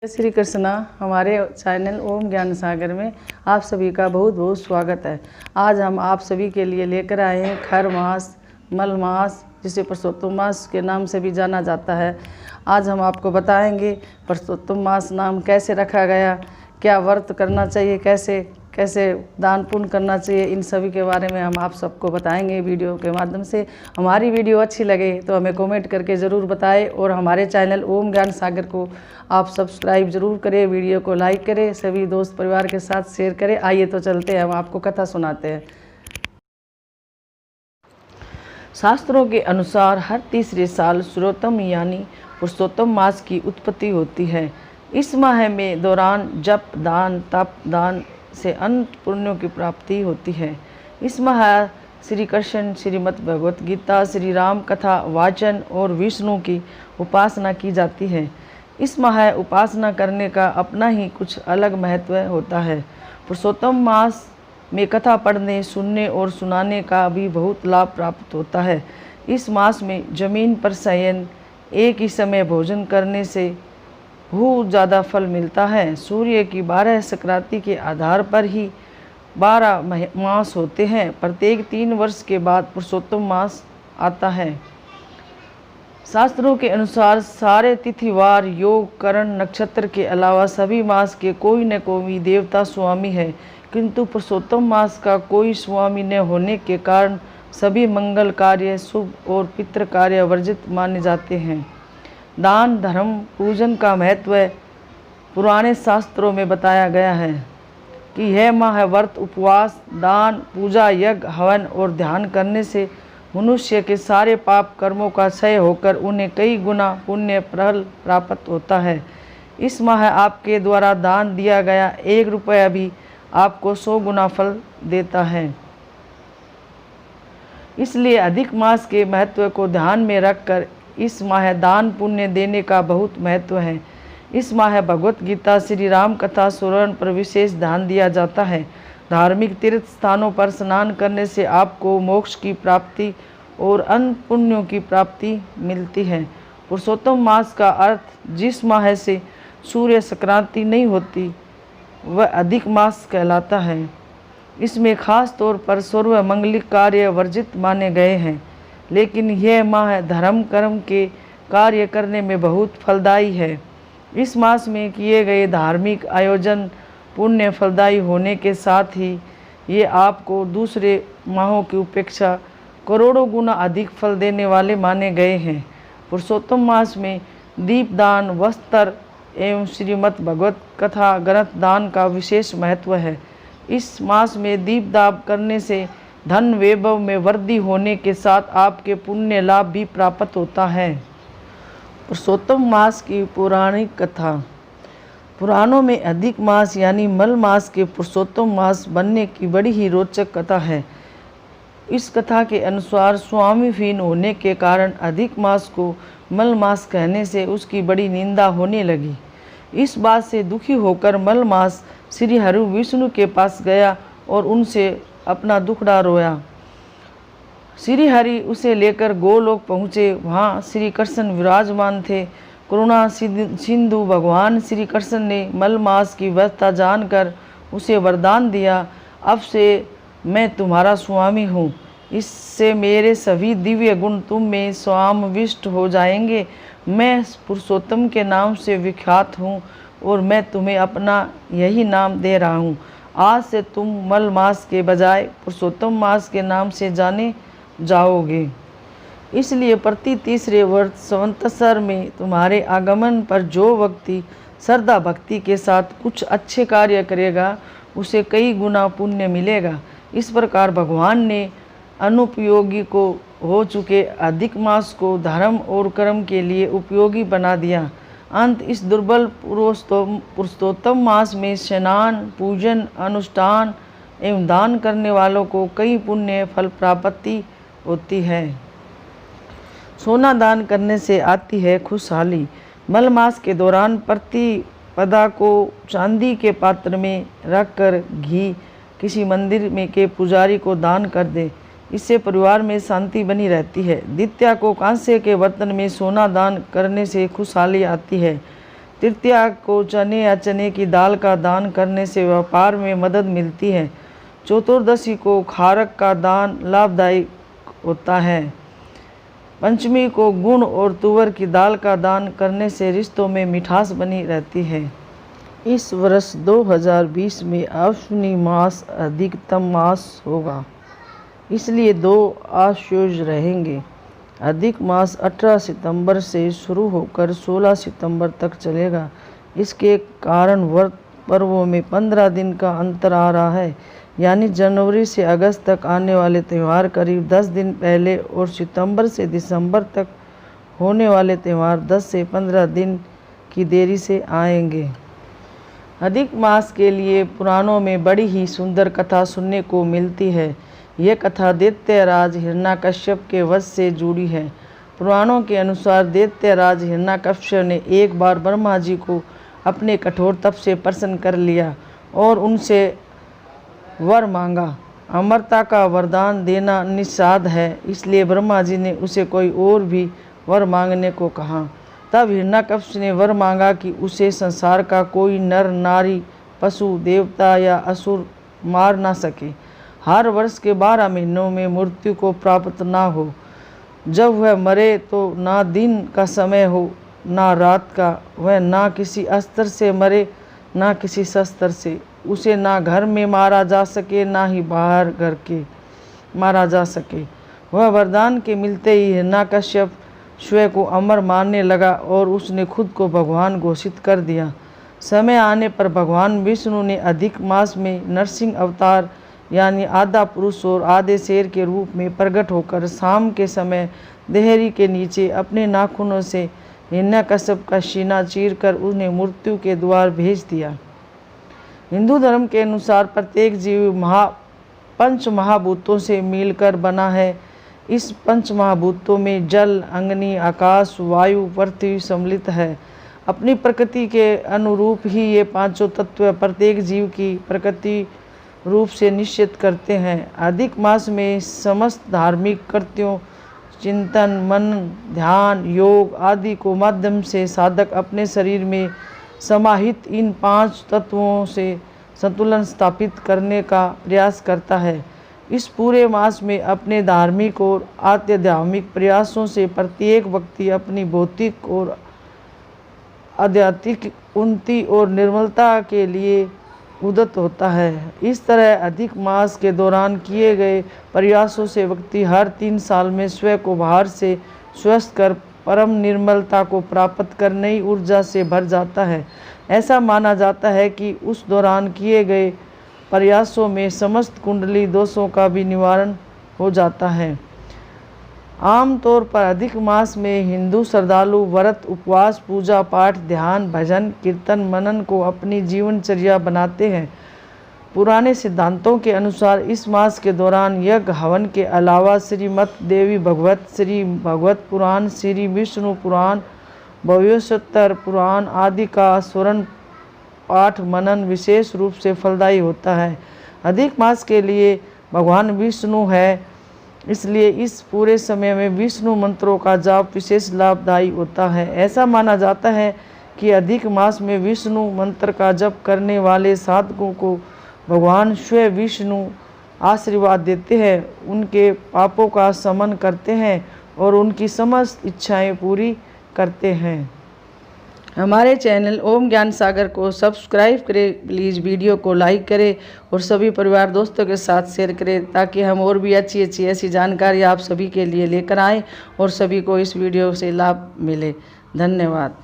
जय श्री कृष्णा। हमारे चैनल ओम ज्ञान सागर में आप सभी का बहुत बहुत स्वागत है। आज हम आप सभी के लिए लेकर आए हैं खर मास, मल मास, जिसे पुरुषोत्तम मास के नाम से भी जाना जाता है। आज हम आपको बताएंगे पुरुषोत्तम मास नाम कैसे रखा गया, क्या व्रत करना चाहिए, कैसे कैसे दान पुण्य करना चाहिए, इन सभी के बारे में हम आप सबको बताएंगे वीडियो के माध्यम से। हमारी वीडियो अच्छी लगे तो हमें कमेंट करके ज़रूर बताएं और हमारे चैनल ओम ज्ञान सागर को आप सब्सक्राइब जरूर करें, वीडियो को लाइक करें, सभी दोस्त परिवार के साथ शेयर करें। आइए तो चलते हैं, हम आपको कथा सुनाते हैं। शास्त्रों के अनुसार हर तीसरे साल सूर्योत्तम यानी पुरुषोत्तम मास की उत्पत्ति होती है। इस माह में दौरान जप, दान, तप, दान से अनंत पुण्यों की प्राप्ति होती है। इस माह श्री कृष्ण, श्रीमद् भगवत गीता, श्री राम कथा वाचन और विष्णु की उपासना की जाती है। इस माह उपासना करने का अपना ही कुछ अलग महत्व होता है। पुरुषोत्तम मास में कथा पढ़ने, सुनने और सुनाने का भी बहुत लाभ प्राप्त होता है। इस मास में जमीन पर शयन, एक ही समय भोजन करने से बहुत ज़्यादा फल मिलता है। सूर्य की 12 संक्रांति के आधार पर ही 12 मास होते हैं। प्रत्येक 3 वर्ष के बाद पुरुषोत्तम मास आता है। शास्त्रों के अनुसार सारे तिथिवार, योग, करण, नक्षत्र के अलावा सभी मास के कोई न कोई देवता स्वामी है, किंतु पुरुषोत्तम मास का कोई स्वामी न होने के कारण सभी मंगल कार्य, शुभ और पितृ कार्य वर्जित माने जाते हैं। दान, धर्म, पूजन का महत्व पुराने शास्त्रों में बताया गया है कि यह माह व्रत, उपवास, दान, पूजा, यज्ञ, हवन और ध्यान करने से मनुष्य के सारे पाप कर्मों का क्षय होकर उन्हें कई गुना पुण्य फल प्राप्त होता है। इस माह आपके द्वारा दान दिया गया 1 रुपया भी आपको 100 गुना फल देता है। इसलिए अधिक मास के महत्व को ध्यान में रखकर इस माह दान पुण्य देने का बहुत महत्व है। इस माह भगवत गीता, श्री राम कथा श्रवण पर विशेष ध्यान दिया जाता है। धार्मिक तीर्थ स्थानों पर स्नान करने से आपको मोक्ष की प्राप्ति और अन्य पुण्यों की प्राप्ति मिलती है। पुरुषोत्तम मास का अर्थ जिस माह से सूर्य संक्रांति नहीं होती वह अधिक मास कहलाता है। इसमें खास तौर पर सर्व मंगलिक कार्य वर्जित माने गए हैं, लेकिन यह माह धर्म कर्म के कार्य करने में बहुत फलदायी है। इस मास में किए गए धार्मिक आयोजन पुण्य फलदायी होने के साथ ही ये आपको दूसरे माहों की अपेक्षा करोड़ों गुना अधिक फल देने वाले माने गए हैं। पुरुषोत्तम मास में दीपदान, वस्त्र एवं श्रीमद् भगवत कथा ग्रंथ दान का विशेष महत्व है। इस मास में दीपदान करने से धन वैभव में वृद्धि होने के साथ आपके पुण्य लाभ भी प्राप्त होता है। पुरुषोत्तम मास की पौराणिक कथा। पुराणों में अधिक मास यानी मल मास के पुरुषोत्तम मास बनने की बड़ी ही रोचक कथा है। इस कथा के अनुसार स्वामीहीन होने के कारण अधिक मास को मल मास कहने से उसकी बड़ी निंदा होने लगी। इस बात से दुखी होकर मल मास श्री हरि विष्णु के पास गया और उनसे अपना दुखड़ा रोया। श्री हरि उसे लेकर गोलोक पहुँचे। वहाँ श्री कृष्ण विराजमान थे। करुणा सिंधु भगवान श्री कृष्ण ने मल मास की व्यवस्था जानकर उसे वरदान दिया, अब से मैं तुम्हारा स्वामी हूँ। इससे मेरे सभी दिव्य गुण तुम में समाविष्ट हो जाएंगे। मैं पुरुषोत्तम के नाम से विख्यात हूँ और मैं तुम्हें अपना यही नाम दे रहा हूँ। आज से तुम मल मास के बजाय पुरुषोत्तम मास के नाम से जाने जाओगे। इसलिए प्रति तीसरे वर्ष संवत्सर में तुम्हारे आगमन पर जो व्यक्ति श्रद्धा भक्ति के साथ कुछ अच्छे कार्य करेगा उसे कई गुना पुण्य मिलेगा। इस प्रकार भगवान ने अनुपयोगी को हो चुके अधिक मास को धर्म और कर्म के लिए उपयोगी बना दिया। अंत इस दुर्बल पुरुषोत्तम मास में स्नान, पूजन, अनुष्ठान एवं दान करने वालों को कई पुण्य फल प्राप्ति होती है। सोना दान करने से आती है खुशहाली। मल मास के दौरान प्रतिपदा को चांदी के पात्र में रखकर घी किसी मंदिर में के पुजारी को दान कर दे। इससे परिवार में शांति बनी रहती है। द्वितीया को कांसे के बर्तन में सोना दान करने से खुशहाली आती है। तृतीया को चने या चने की दाल का दान करने से व्यापार में मदद मिलती है। चतुर्दशी को खारक का दान लाभदायक होता है। पंचमी को गुड़ और तुअर की दाल का दान करने से रिश्तों में मिठास बनी रहती है। इस वर्ष 2020 में अश्विनी मास अधिकतम मास होगा, इसलिए 2 आश्वयुज रहेंगे। अधिक मास 18 सितंबर से शुरू होकर 16 सितंबर तक चलेगा। इसके कारण व्रत पर्वों में 15 दिन का अंतर आ रहा है, यानी जनवरी से अगस्त तक आने वाले त्यौहार करीब 10 दिन पहले और सितंबर से दिसंबर तक होने वाले त्यौहार 10 से 15 दिन की देरी से आएंगे। अधिक मास के लिए पुराणों में बड़ी ही सुंदर कथा सुनने को मिलती है। यह कथा दैत्यराज हिरण्यकश्यप के वध से जुड़ी है। पुराणों के अनुसार दैत्यराज हिरण्यकश्यप ने एक बार ब्रह्मा जी को अपने कठोर तप से प्रसन्न कर लिया और उनसे वर मांगा। अमरता का वरदान देना निषाद है, इसलिए ब्रह्मा जी ने उसे कोई और भी वर मांगने को कहा। तब हिरण्यकश्यप ने वर मांगा कि उसे संसार का कोई नर नारी, पशु, देवता या असुर मार ना सके, हर वर्ष के 12 महीनों में मृत्यु को प्राप्त ना हो। जब वह मरे तो ना दिन का समय हो ना रात का, वह ना किसी अस्त्र से मरे ना किसी शस्त्र से, उसे ना घर में मारा जा सके ना ही बाहर घर के मारा जा सके। वह वरदान के मिलते ही हिरण्यकश्यप स्वयं को अमर मानने लगा और उसने खुद को भगवान घोषित कर दिया। समय आने पर भगवान विष्णु ने अधिक मास में नरसिंह अवतार यानी आधा पुरुष और आधे शेर के रूप में प्रकट होकर शाम के समय देहरी के नीचे अपने नाखूनों से हिरण्यकश्यप का सीना चीरकर उन्हें मृत्यु के द्वार भेज दिया। हिंदू धर्म के अनुसार प्रत्येक जीव पंच महाभूतों से मिलकर बना है। इस पंच महाभूतों में जल, अग्नि, आकाश, वायु, पृथ्वी सम्मिलित है। अपनी प्रकृति के अनुरूप ही ये पांचों तत्व प्रत्येक जीव की प्रकृति रूप से निश्चित करते हैं। अधिक मास में समस्त धार्मिक कृत्यों, चिंतन, मनन, ध्यान, योग आदि को माध्यम से साधक अपने शरीर में समाहित इन 5 तत्वों से संतुलन स्थापित करने का प्रयास करता है। इस पूरे मास में अपने धार्मिक और आध्यात्मिक प्रयासों से प्रत्येक व्यक्ति अपनी भौतिक और आध्यात्मिक उन्नति और निर्मलता के लिए उद्यत होता है। इस तरह अधिक मास के दौरान किए गए प्रयासों से व्यक्ति हर 3 साल में स्वयं को बाहर से स्वस्थ कर परम निर्मलता को प्राप्त कर नई ऊर्जा से भर जाता है। ऐसा माना जाता है कि उस दौरान किए गए प्रयासों में समस्त कुंडली दोषों का भी निवारण हो जाता है। आमतौर पर अधिक मास में हिंदू श्रद्धालु व्रत, उपवास, पूजा पाठ, ध्यान, भजन, कीर्तन, मनन को अपनी जीवनचर्या बनाते हैं। पुराने सिद्धांतों के अनुसार इस मास के दौरान यज्ञ हवन के अलावा श्रीमद् देवी भागवत, श्री भागवत पुराण, श्री विष्णु पुराण, भविष्योत्तर पुराण आदि का स्मरण पाठ मनन विशेष रूप से फलदायी होता है। अधिक मास के लिए भगवान विष्णु है, इसलिए इस पूरे समय में विष्णु मंत्रों का जाप विशेष लाभदायी होता है। ऐसा माना जाता है कि अधिक मास में विष्णु मंत्र का जप करने वाले साधकों को भगवान स्वयं विष्णु आशीर्वाद देते हैं, उनके पापों का शमन करते हैं और उनकी समस्त इच्छाएं पूरी करते हैं। हमारे चैनल ओम ज्ञान सागर को सब्सक्राइब करें, प्लीज़ वीडियो को लाइक करें और सभी परिवार दोस्तों के साथ शेयर करें, ताकि हम और भी अच्छी ऐसी जानकारी आप सभी के लिए लेकर आएं और सभी को इस वीडियो से लाभ मिले। धन्यवाद।